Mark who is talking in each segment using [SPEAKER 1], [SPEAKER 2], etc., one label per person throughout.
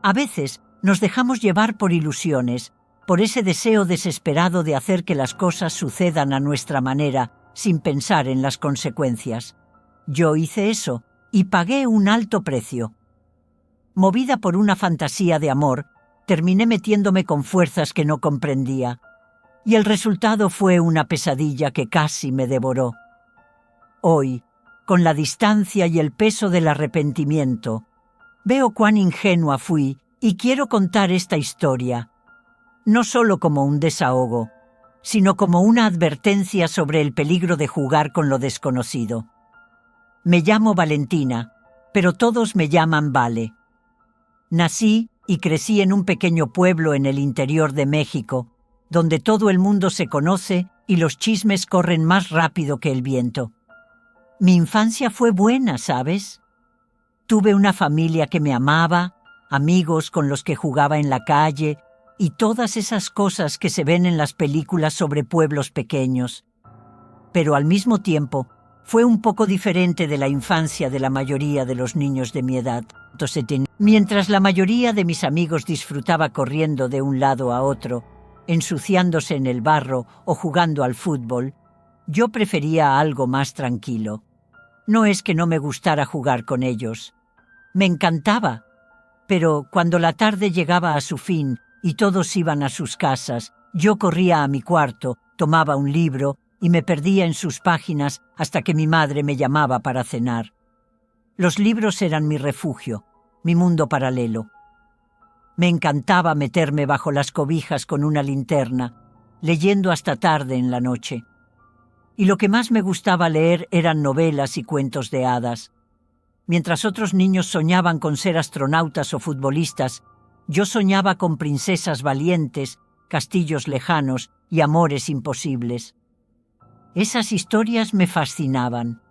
[SPEAKER 1] A veces nos dejamos llevar por ilusiones, por ese deseo desesperado de hacer que las cosas sucedan a nuestra manera, sin pensar en las consecuencias. Yo hice eso y pagué un alto precio. Movida por una fantasía de amor, terminé metiéndome con fuerzas que no comprendía, y el resultado fue una pesadilla que casi me devoró. Hoy, con la distancia y el peso del arrepentimiento, veo cuán ingenua fui y quiero contar esta historia, no solo como un desahogo, sino como una advertencia sobre el peligro de jugar con lo desconocido. Me llamo Valentina, pero todos me llaman Vale. Nací y crecí en un pequeño pueblo en el interior de México, donde todo el mundo se conoce y los chismes corren más rápido que el viento. Mi infancia fue buena, ¿sabes? Tuve una familia que me amaba, amigos con los que jugaba en la calle y todas esas cosas que se ven en las películas sobre pueblos pequeños. Pero al mismo tiempo, fue un poco diferente de la infancia de la mayoría de los niños de mi edad. Mientras la mayoría de mis amigos disfrutaba corriendo de un lado a otro, ensuciándose en el barro o jugando al fútbol, yo prefería algo más tranquilo. No es que no me gustara jugar con ellos. Me encantaba. Pero cuando la tarde llegaba a su fin y todos iban a sus casas, yo corría a mi cuarto, tomaba un libro y me perdía en sus páginas hasta que mi madre me llamaba para cenar. Los libros eran mi refugio, mi mundo paralelo. Me encantaba meterme bajo las cobijas con una linterna, leyendo hasta tarde en la noche. Y lo que más me gustaba leer eran novelas y cuentos de hadas. Mientras otros niños soñaban con ser astronautas o futbolistas, yo soñaba con princesas valientes, castillos lejanos y amores imposibles. Esas historias me fascinaban.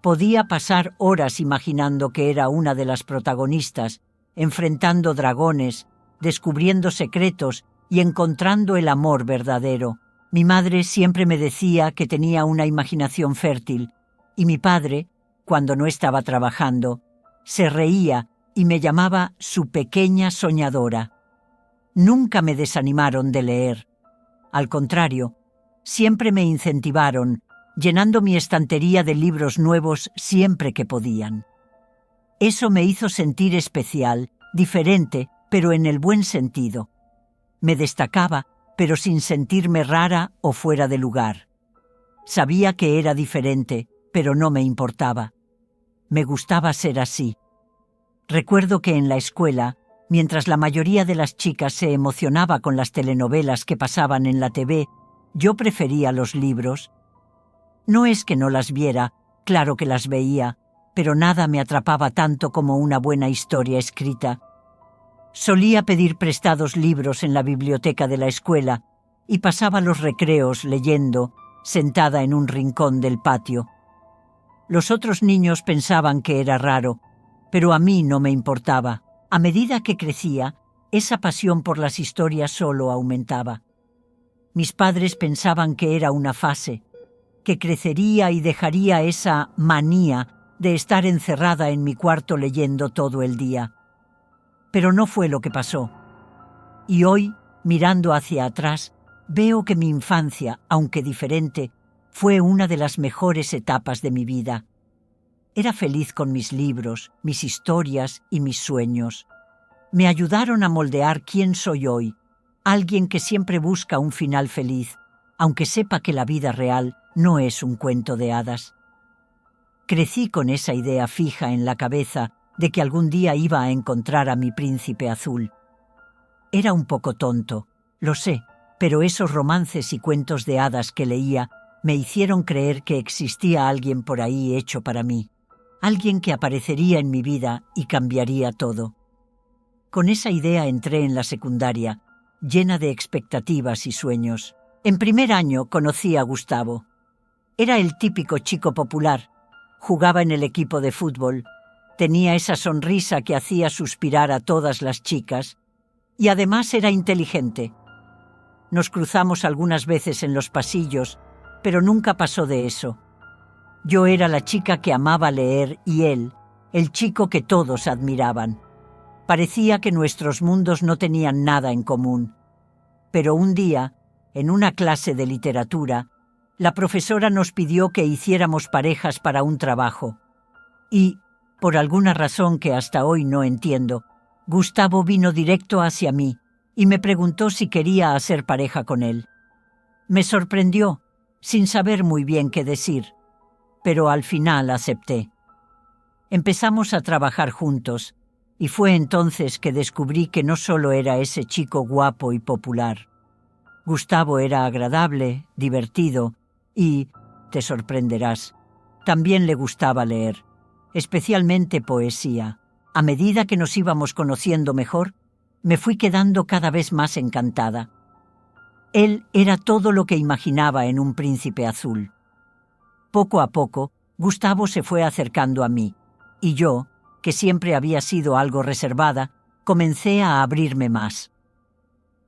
[SPEAKER 1] Podía pasar horas imaginando que era una de las protagonistas, enfrentando dragones, descubriendo secretos y encontrando el amor verdadero. Mi madre siempre me decía que tenía una imaginación fértil, y mi padre, cuando no estaba trabajando, se reía y me llamaba su pequeña soñadora. Nunca me desanimaron de leer. Al contrario, siempre me incentivaron, llenando mi estantería de libros nuevos siempre que podían. Eso me hizo sentir especial, diferente, pero en el buen sentido. Me destacaba, pero sin sentirme rara o fuera de lugar. Sabía que era diferente, pero no me importaba. Me gustaba ser así. Recuerdo que en la escuela, mientras la mayoría de las chicas se emocionaba con las telenovelas que pasaban en la TV, yo prefería los libros. No es que no las viera, claro que las veía, pero nada me atrapaba tanto como una buena historia escrita. Solía pedir prestados libros en la biblioteca de la escuela y pasaba los recreos leyendo, sentada en un rincón del patio. Los otros niños pensaban que era raro, pero a mí no me importaba. A medida que crecía, esa pasión por las historias solo aumentaba. Mis padres pensaban que era una fase, que crecería y dejaría esa manía de estar encerrada en mi cuarto leyendo todo el día. Pero no fue lo que pasó. Y hoy, mirando hacia atrás, veo que mi infancia, aunque diferente, fue una de las mejores etapas de mi vida. Era feliz con mis libros, mis historias y mis sueños. Me ayudaron a moldear quién soy hoy, alguien que siempre busca un final feliz, aunque sepa que la vida real no es un cuento de hadas. Crecí con esa idea fija en la cabeza de que algún día iba a encontrar a mi príncipe azul. Era un poco tonto, lo sé, pero esos romances y cuentos de hadas que leía me hicieron creer que existía alguien por ahí hecho para mí, alguien que aparecería en mi vida y cambiaría todo. Con esa idea entré en la secundaria, llena de expectativas y sueños. En primer año conocí a Gustavo. Era el típico chico popular, jugaba en el equipo de fútbol, tenía esa sonrisa que hacía suspirar a todas las chicas y además era inteligente. Nos cruzamos algunas veces en los pasillos, pero nunca pasó de eso. Yo era la chica que amaba leer y él, el chico que todos admiraban. Parecía que nuestros mundos no tenían nada en común. Pero un día, en una clase de literatura, la profesora nos pidió que hiciéramos parejas para un trabajo. Y, por alguna razón que hasta hoy no entiendo, Gustavo vino directo hacia mí y me preguntó si quería hacer pareja con él. Me sorprendió, sin saber muy bien qué decir, pero al final acepté. Empezamos a trabajar juntos, y fue entonces que descubrí que no solo era ese chico guapo y popular. Gustavo era agradable, divertido y, te sorprenderás, también le gustaba leer, especialmente poesía. A medida que nos íbamos conociendo mejor, me fui quedando cada vez más encantada. Él era todo lo que imaginaba en un príncipe azul. Poco a poco, Gustavo se fue acercando a mí, y yo, que siempre había sido algo reservada, comencé a abrirme más.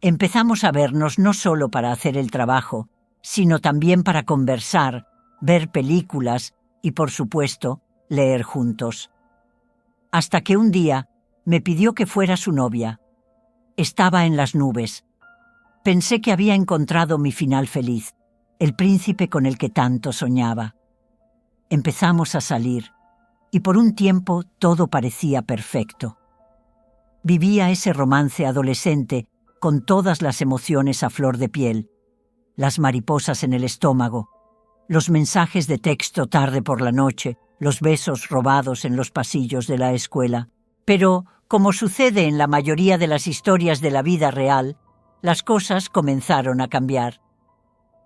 [SPEAKER 1] Empezamos a vernos no solo para hacer el trabajo, sino también para conversar, ver películas y, por supuesto, leer juntos. Hasta que un día me pidió que fuera su novia. Estaba en las nubes. Pensé que había encontrado mi final feliz, el príncipe con el que tanto soñaba. Empezamos a salir, y por un tiempo todo parecía perfecto. Vivía ese romance adolescente con todas las emociones a flor de piel, las mariposas en el estómago, los mensajes de texto tarde por la noche, los besos robados en los pasillos de la escuela. Pero, como sucede en la mayoría de las historias de la vida real, las cosas comenzaron a cambiar.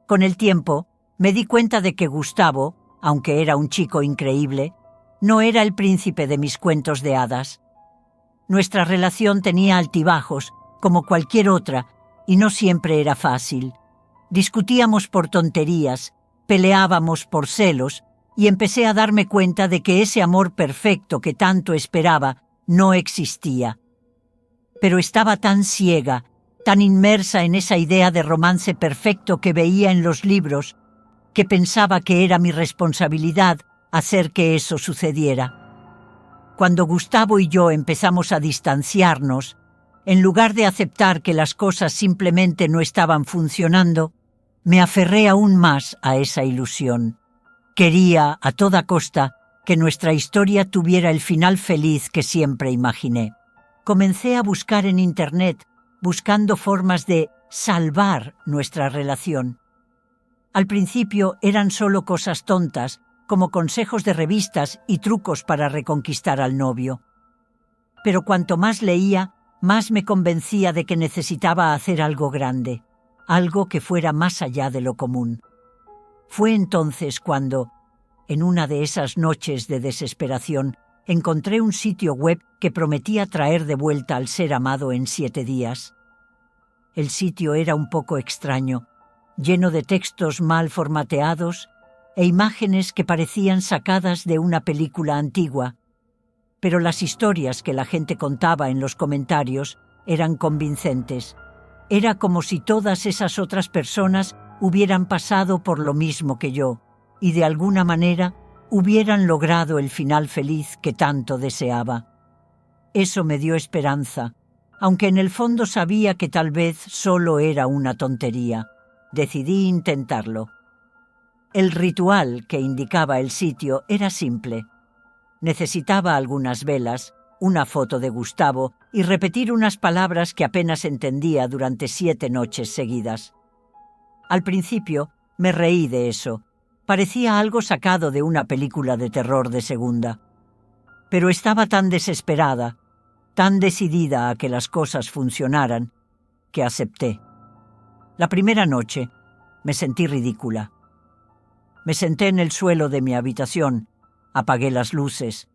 [SPEAKER 1] Con el tiempo, me di cuenta de que Gustavo, aunque era un chico increíble, no era el príncipe de mis cuentos de hadas. Nuestra relación tenía altibajos, como cualquier otra, y no siempre era fácil. Discutíamos por tonterías, peleábamos por celos, y empecé a darme cuenta de que ese amor perfecto que tanto esperaba no existía. Pero estaba tan ciega, tan inmersa en esa idea de romance perfecto que veía en los libros, que pensaba que era mi responsabilidad hacer que eso sucediera. Cuando Gustavo y yo empezamos a distanciarnos, en lugar de aceptar que las cosas simplemente no estaban funcionando, me aferré aún más a esa ilusión. Quería, a toda costa, que nuestra historia tuviera el final feliz que siempre imaginé. Comencé a buscar en Internet, buscando formas de salvar nuestra relación. Al principio eran solo cosas tontas, como consejos de revistas y trucos para reconquistar al novio. Pero cuanto más leía, más me convencía de que necesitaba hacer algo grande, algo que fuera más allá de lo común. Fue entonces cuando, en una de esas noches de desesperación, encontré un sitio web que prometía traer de vuelta al ser amado en 7 días. El sitio era un poco extraño, lleno de textos mal formateados e imágenes que parecían sacadas de una película antigua, pero las historias que la gente contaba en los comentarios eran convincentes. Era como si todas esas otras personas hubieran pasado por lo mismo que yo, y de alguna manera hubieran logrado el final feliz que tanto deseaba. Eso me dio esperanza, aunque en el fondo sabía que tal vez solo era una tontería. Decidí intentarlo. El ritual que indicaba el sitio era simple. Necesitaba algunas velas, una foto de Gustavo y repetir unas palabras que apenas entendía durante 7 noches seguidas. Al principio me reí de eso. Parecía algo sacado de una película de terror de segunda. Pero estaba tan desesperada, tan decidida a que las cosas funcionaran, que acepté. La primera noche me sentí ridícula. Me senté en el suelo de mi habitación, apagué las luces,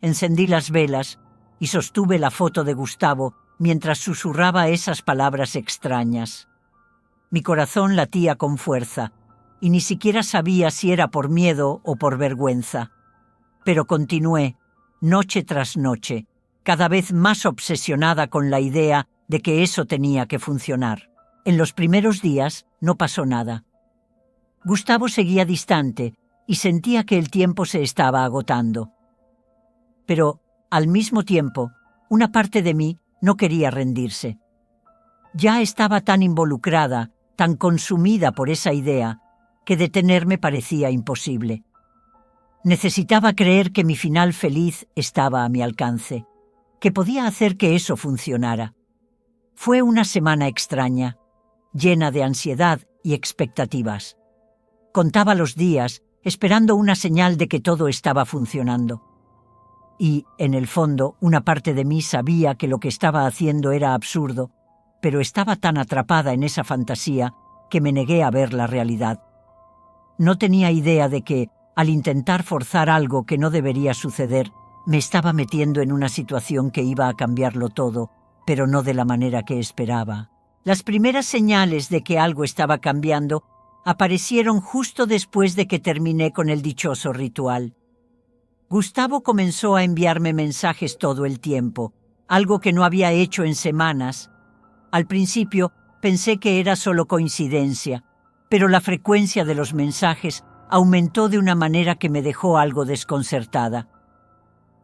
[SPEAKER 1] encendí las velas y sostuve la foto de Gustavo mientras susurraba esas palabras extrañas. Mi corazón latía con fuerza y ni siquiera sabía si era por miedo o por vergüenza. Pero continué, noche tras noche, cada vez más obsesionada con la idea de que eso tenía que funcionar. En los primeros días no pasó nada. Gustavo seguía distante y sentía que el tiempo se estaba agotando. Pero, al mismo tiempo, una parte de mí no quería rendirse. Ya estaba tan involucrada, tan consumida por esa idea, que detenerme parecía imposible. Necesitaba creer que mi final feliz estaba a mi alcance, que podía hacer que eso funcionara. Fue una semana extraña, llena de ansiedad y expectativas. Contaba los días, esperando una señal de que todo estaba funcionando. Y, en el fondo, una parte de mí sabía que lo que estaba haciendo era absurdo, pero estaba tan atrapada en esa fantasía que me negué a ver la realidad. No tenía idea de que, al intentar forzar algo que no debería suceder, me estaba metiendo en una situación que iba a cambiarlo todo, pero no de la manera que esperaba. Las primeras señales de que algo estaba cambiando aparecieron justo después de que terminé con el dichoso ritual. Gustavo comenzó a enviarme mensajes todo el tiempo, algo que no había hecho en semanas. Al principio pensé que era solo coincidencia, pero la frecuencia de los mensajes aumentó de una manera que me dejó algo desconcertada.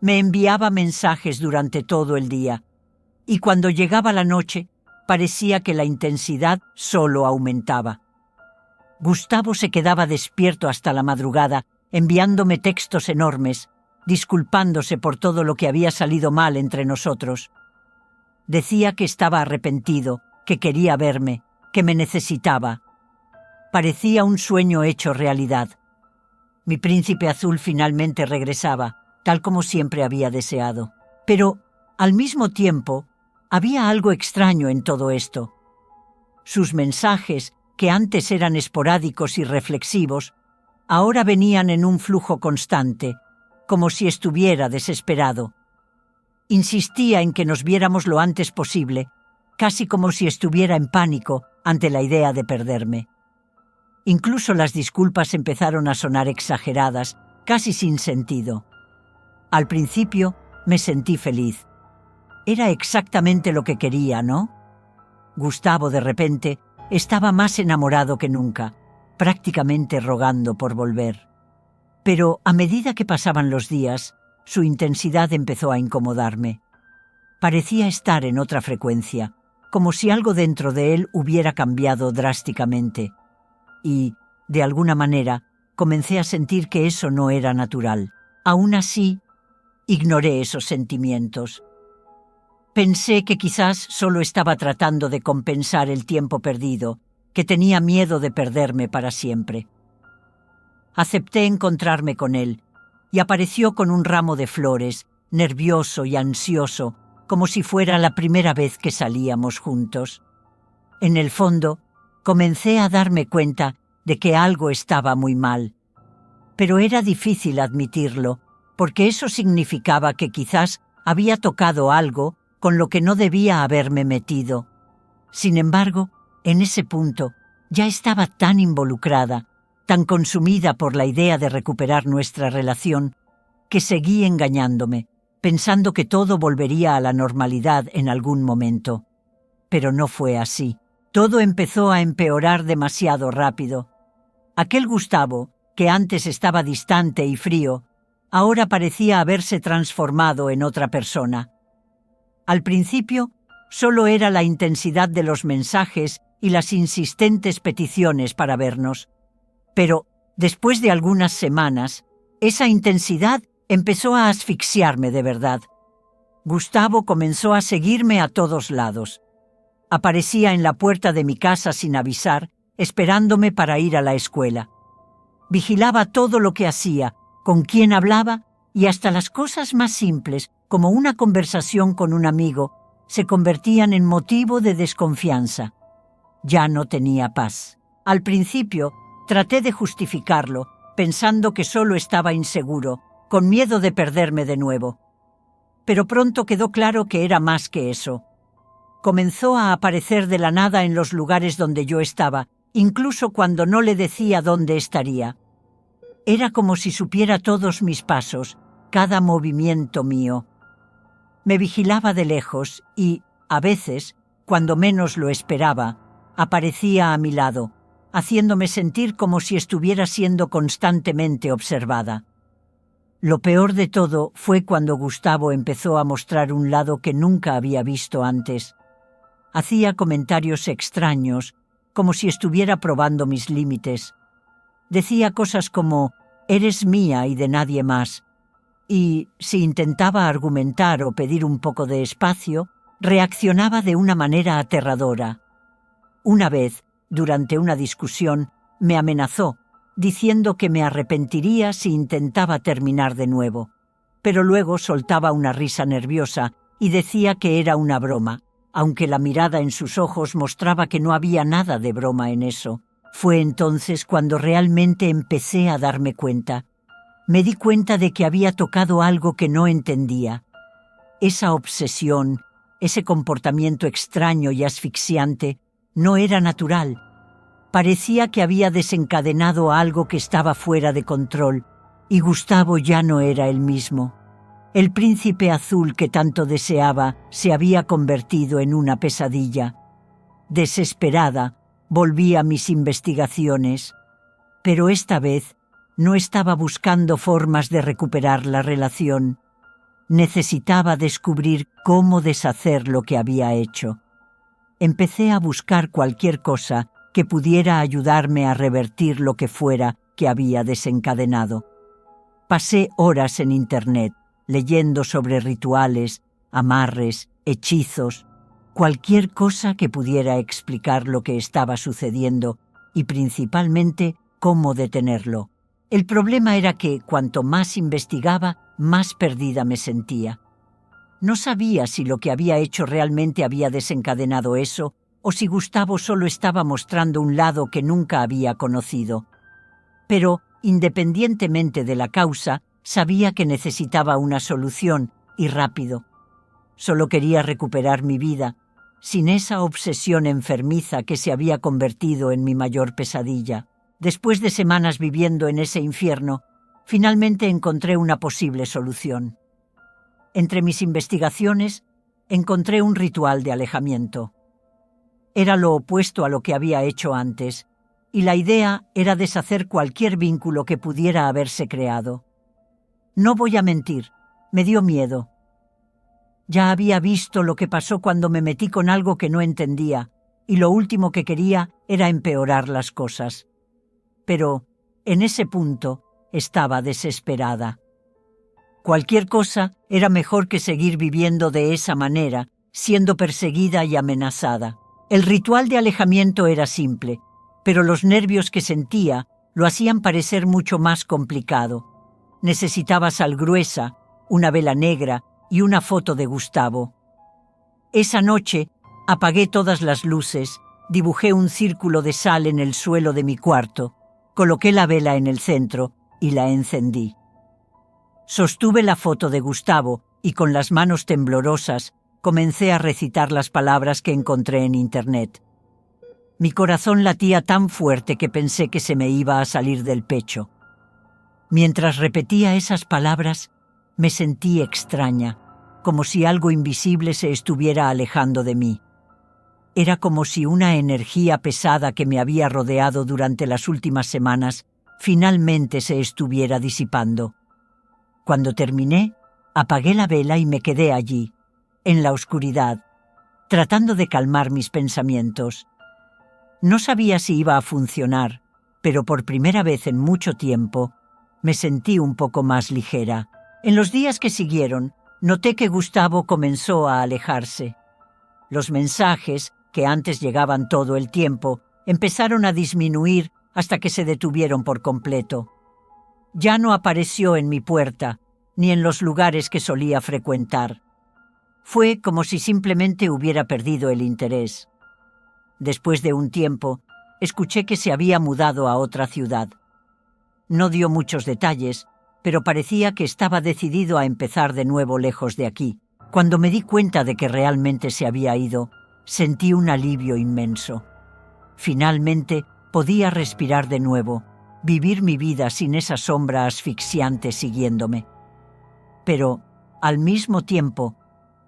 [SPEAKER 1] Me enviaba mensajes durante todo el día, y cuando llegaba la noche, parecía que la intensidad solo aumentaba. Gustavo se quedaba despierto hasta la madrugada, enviándome textos enormes, disculpándose por todo lo que había salido mal entre nosotros. Decía que estaba arrepentido, que quería verme, que me necesitaba. Parecía un sueño hecho realidad. Mi príncipe azul finalmente regresaba, tal como siempre había deseado. Pero, al mismo tiempo, había algo extraño en todo esto. Sus mensajes, que antes eran esporádicos y reflexivos, ahora venían en un flujo constante, como si estuviera desesperado. Insistía en que nos viéramos lo antes posible, casi como si estuviera en pánico ante la idea de perderme. Incluso las disculpas empezaron a sonar exageradas, casi sin sentido. Al principio me sentí feliz. Era exactamente lo que quería, ¿no? Gustavo, de repente, estaba más enamorado que nunca, prácticamente rogando por volver. Pero a medida que pasaban los días, su intensidad empezó a incomodarme. Parecía estar en otra frecuencia, como si algo dentro de él hubiera cambiado drásticamente. Y, de alguna manera, comencé a sentir que eso no era natural. Aún así, ignoré esos sentimientos. Pensé que quizás solo estaba tratando de compensar el tiempo perdido, que tenía miedo de perderme para siempre. Acepté encontrarme con él, y apareció con un ramo de flores, nervioso y ansioso, como si fuera la primera vez que salíamos juntos. En el fondo, comencé a darme cuenta de que algo estaba muy mal. Pero era difícil admitirlo, porque eso significaba que quizás había tocado algo con lo que no debía haberme metido. Sin embargo, en ese punto, ya estaba tan involucrada, tan consumida por la idea de recuperar nuestra relación, que seguí engañándome, pensando que todo volvería a la normalidad en algún momento. Pero no fue así. Todo empezó a empeorar demasiado rápido. Aquel Gustavo, que antes estaba distante y frío, ahora parecía haberse transformado en otra persona. Al principio, solo era la intensidad de los mensajes y las insistentes peticiones para vernos. Pero, después de algunas semanas, esa intensidad empezó a asfixiarme de verdad. Gustavo comenzó a seguirme a todos lados. Aparecía en la puerta de mi casa sin avisar, esperándome para ir a la escuela. Vigilaba todo lo que hacía, con quién hablaba, y hasta las cosas más simples, como una conversación con un amigo, se convertían en motivo de desconfianza. Ya no tenía paz. Al principio, traté de justificarlo, pensando que solo estaba inseguro, con miedo de perderme de nuevo. Pero pronto quedó claro que era más que eso. Comenzó a aparecer de la nada en los lugares donde yo estaba, incluso cuando no le decía dónde estaría. Era como si supiera todos mis pasos, cada movimiento mío. Me vigilaba de lejos y, a veces, cuando menos lo esperaba, aparecía a mi lado, haciéndome sentir como si estuviera siendo constantemente observada. Lo peor de todo fue cuando Gustavo empezó a mostrar un lado que nunca había visto antes. Hacía comentarios extraños, como si estuviera probando mis límites. Decía cosas como «eres mía y de nadie más». Y, si intentaba argumentar o pedir un poco de espacio, reaccionaba de una manera aterradora. Una vez, durante una discusión, me amenazó, diciendo que me arrepentiría si intentaba terminar de nuevo. Pero luego soltaba una risa nerviosa y decía que era una broma, aunque la mirada en sus ojos mostraba que no había nada de broma en eso. Fue entonces cuando realmente empecé a darme cuenta. Me di cuenta de que había tocado algo que no entendía. Esa obsesión, ese comportamiento extraño y asfixiante, no era natural. Parecía que había desencadenado algo que estaba fuera de control, y Gustavo ya no era el mismo. El príncipe azul que tanto deseaba se había convertido en una pesadilla. Desesperada, volví a mis investigaciones, pero esta vez no estaba buscando formas de recuperar la relación. Necesitaba descubrir cómo deshacer lo que había hecho. Empecé a buscar cualquier cosa que pudiera ayudarme a revertir lo que fuera que había desencadenado. Pasé horas en Internet, leyendo sobre rituales, amarres, hechizos, cualquier cosa que pudiera explicar lo que estaba sucediendo y principalmente cómo detenerlo. El problema era que, cuanto más investigaba, más perdida me sentía. No sabía si lo que había hecho realmente había desencadenado eso o si Gustavo solo estaba mostrando un lado que nunca había conocido. Pero, independientemente de la causa, sabía que necesitaba una solución, y rápido. Solo quería recuperar mi vida, sin esa obsesión enfermiza que se había convertido en mi mayor pesadilla. Después de semanas viviendo en ese infierno, finalmente encontré una posible solución. Entre mis investigaciones, encontré un ritual de alejamiento. Era lo opuesto a lo que había hecho antes, y la idea era deshacer cualquier vínculo que pudiera haberse creado. No voy a mentir, me dio miedo. Ya había visto lo que pasó cuando me metí con algo que no entendía, y lo último que quería era empeorar las cosas. Pero, en ese punto, estaba desesperada. Cualquier cosa era mejor que seguir viviendo de esa manera, siendo perseguida y amenazada. El ritual de alejamiento era simple, pero los nervios que sentía lo hacían parecer mucho más complicado. Necesitaba sal gruesa, una vela negra y una foto de Gustavo. Esa noche apagué todas las luces, dibujé un círculo de sal en el suelo de mi cuarto, coloqué la vela en el centro y la encendí. Sostuve la foto de Gustavo y con las manos temblorosas comencé a recitar las palabras que encontré en Internet. Mi corazón latía tan fuerte que pensé que se me iba a salir del pecho. Mientras repetía esas palabras, me sentí extraña, como si algo invisible se estuviera alejando de mí. Era como si una energía pesada que me había rodeado durante las últimas semanas finalmente se estuviera disipando. Cuando terminé, apagué la vela y me quedé allí, en la oscuridad, tratando de calmar mis pensamientos. No sabía si iba a funcionar, pero por primera vez en mucho tiempo me sentí un poco más ligera. En los días que siguieron, noté que Gustavo comenzó a alejarse. Los mensajes, que antes llegaban todo el tiempo, empezaron a disminuir hasta que se detuvieron por completo. Ya no apareció en mi puerta, ni en los lugares que solía frecuentar. Fue como si simplemente hubiera perdido el interés. Después de un tiempo, escuché que se había mudado a otra ciudad. No dio muchos detalles, pero parecía que estaba decidido a empezar de nuevo lejos de aquí. Cuando me di cuenta de que realmente se había ido, sentí un alivio inmenso. Finalmente, podía respirar de nuevo, vivir mi vida sin esa sombra asfixiante siguiéndome. Pero, al mismo tiempo,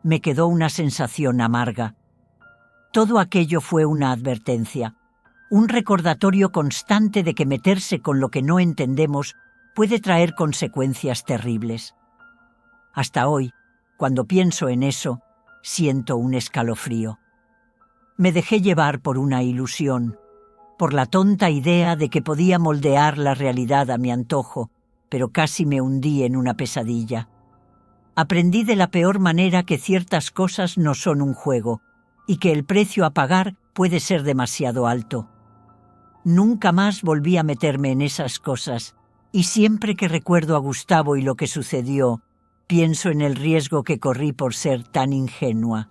[SPEAKER 1] me quedó una sensación amarga. Todo aquello fue una advertencia, un recordatorio constante de que meterse con lo que no entendemos puede traer consecuencias terribles. Hasta hoy, cuando pienso en eso, siento un escalofrío. Me dejé llevar por una ilusión, por la tonta idea de que podía moldear la realidad a mi antojo, pero casi me hundí en una pesadilla. Aprendí de la peor manera que ciertas cosas no son un juego y que el precio a pagar puede ser demasiado alto. Nunca más volví a meterme en esas cosas, y siempre que recuerdo a Gustavo y lo que sucedió, pienso en el riesgo que corrí por ser tan ingenua.